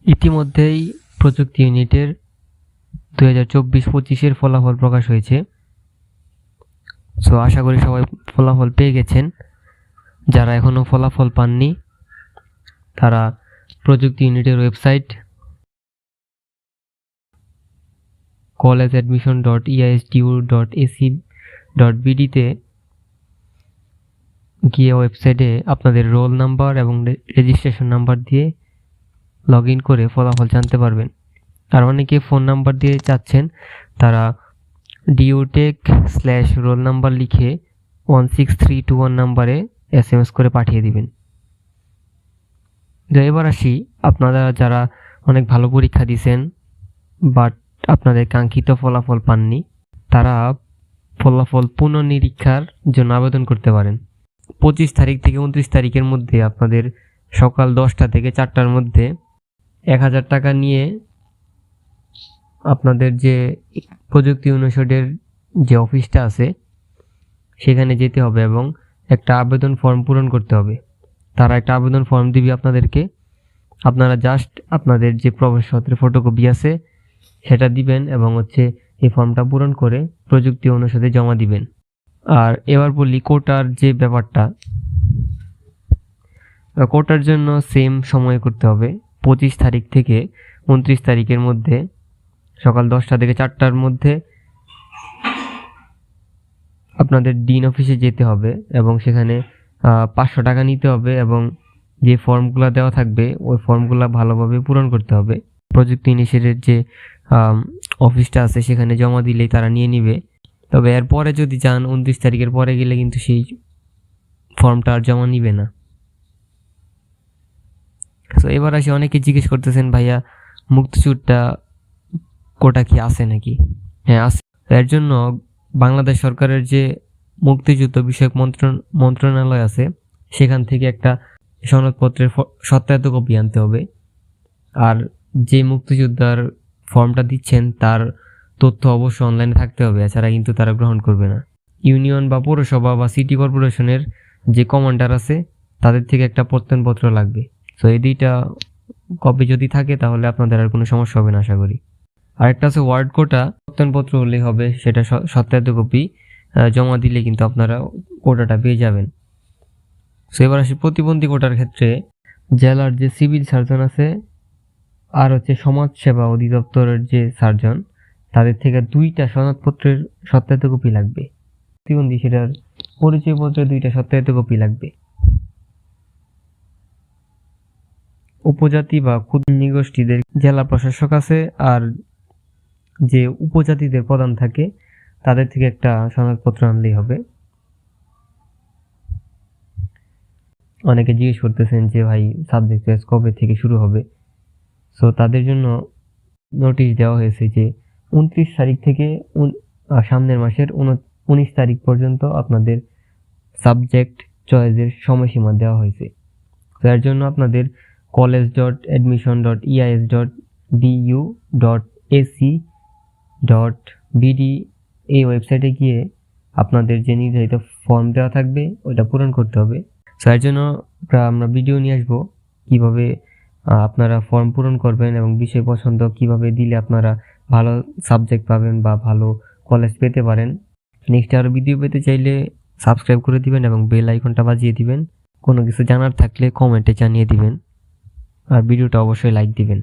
ইতিমধ্যেই প্রযুক্তি ইউনিটের 2024-25 ফলাফল প্রকাশ হয়েছে। সো আশা করি সবাই ফলাফল পেয়ে গেছেন। যারা এখনও ফলাফল পাননি তারা প্রযুক্তি ইউনিটের ওয়েবসাইট collegeadmission.eisdu.ac.bd তে গিয়ে ওয়েবসাইটে আপনাদের রোল নাম্বার এবং রেজিস্ট্রেশন নাম্বার দিয়ে লগ ইন করে ফলাফল জানতে পারবেন। আর অনেকে ফোন নাম্বার দিয়ে চাচ্ছেন, তারা DUTech/রোল নাম্বার লিখে 16321 নাম্বারে SMS করে পাঠিয়ে দিবেন। তো এবার আসি, আপনারা যারা অনেক ভালো পরীক্ষা দিয়েছেন বাট আপনাদের কাঙ্ক্ষিত ফলাফল পাননি, তারা ফলাফল পুনর্নিরীক্ষার জন্য আবেদন করতে পারেন। 25 তারিখ থেকে 29 তারিখের মধ্যে আপনাদের সকাল 10টা থেকে 4টার মধ্যে 1000 টাকা নিয়ে আপনাদের যে প্রযুক্তি অনুষদের যে অফিসটা আছে সেখানে যেতে হবে এবং একটা আবেদন ফর্ম পূরণ করতে হবে। তারা একটা আবেদন ফর্ম দিবে আপনাদেরকে, আপনারা জাস্ট আপনাদের যে প্রবেশপত্রের ফটোকপি আছে সেটা দিবেন এবং এই ফর্মটা পূরণ করে প্রযুক্তি অনুষদে জমা দিবেন। আর এবার বলি কোটার যে ব্যাপারটা, কোটার জন্য সেম সময়ে করতে হবে। 25 তারিখ থেকে 29 তারিখের মধ্যে সকাল 10টা থেকে 4টার মধ্যে আপনাদের ডিন অফিসে যেতে হবে এবং সেখানে 500 টাকা নিতে হবে এবং যে ফর্মগুলো দেওয়া থাকবে ওই ফর্মগুলো ভালোভাবে পূরণ করতে হবে। প্রযুক্তি ইনিশিয়েটিভের যে অফিসটা আছে সেখানে জমা দিলেই তারা নিয়ে নিবে। তবে এরপরে যদি যান 29 তারিখের পরে গেলে কিন্তু সেই ফর্মটা আর জমা নিবে না। তো এবার আসি, অনেকে জিজ্ঞেস করতেছেন ভাইয়া মুক্তিযুদ্ধটা কোটা কি আছে নাকি? হ্যাঁ আছে। এর জন্য বাংলাদেশ সরকারের যে মুক্তিযুদ্ধ বিষয়ক মন্ত্রণালয় আছে সেখান থেকে একটা সনদপত্রের সত্যায়িত কপি আনতে হবে। আর যে মুক্তিযোদ্ধার ফর্মটা দিচ্ছেন তার তথ্য অবশ্যই অনলাইনে থাকতে হবে, এছাড়া কিন্তু তারা গ্রহণ করবে না। ইউনিয়ন বা পৌরসভা বা সিটি কর্পোরেশনের যে কমান্ডার আছে তাদের থেকে একটা প্রত্যয়নপত্র লাগবে। তো এই দুইটা কপি যদি থাকে তাহলে আপনাদের আর কোনো সমস্যা হবে না আশা করি। আরেকটা আছে ওয়ার্ড কোটা, প্রত্যয়নপত্র হলেই হবে, সেটা সত্যায়িত কপি জমা দিলে কিন্তু আপনারা কোটাটা পেয়ে যাবেন। তো এবার আসি প্রতিবন্ধী কোটার ক্ষেত্রে, জেলার যে সিভিল সার্জন আছে আর সমাজসেবা অধিদপ্তরের যে সার্জন, তাদের থেকে 2টা সনদপত্রের সত্যায়িত কপি লাগবে। প্রতিবন্ধী সেটার পরিচয়পত্রের 2টা সত্যায়িত কপি লাগবে। উপজাতি বা ক্ষুদ্র নৃগোষ্ঠীদের জেলা প্রশাসক আছে আর যে উপজাতিদের প্রধান থাকে তাদের থেকে একটা সনদপত্র আনলেই হবে। অনেকে জিজ্ঞেস করতেছেন যে ভাই সাবজেক্ট চয়েস কবে থেকে শুরু হবে। সো তাদের জন্য নোটিশ দেওয়া হয়েছে যে 29 তারিখ থেকে সামনের মাসের 19 তারিখ পর্যন্ত আপনাদের সাবজেক্ট চয়েসের সময়সীমা দেওয়া হয়েছে। তো এর জন্য আপনাদের college.admission.eis.du.ac.bd এই ওয়েবসাইটে গিয়ে আপনাদের যে নির্ধারিত ফর্ম দেওয়া থাকবে ওইটা পূরণ করতে হবে। তো এর জন্য আমরা ভিডিও নিয়ে আসবো কীভাবে আপনারা ফর্ম পূরণ করবেন এবং বিষয় পছন্দ কিভাবে দিলে আপনারা ভালো সাবজেক্ট পাবেন বা ভালো কলেজ পেতে পারেন। নেক্সট আরও ভিডিও পেতে চাইলে সাবস্ক্রাইব করে দিবেন এবং বেল আইকনটা বাজিয়ে দিবেন। কোনো কিছু জানার থাকলে কমেন্টে জানিয়ে দিবেন আর ভিডিওটা অবশ্যই লাইক দিবেন।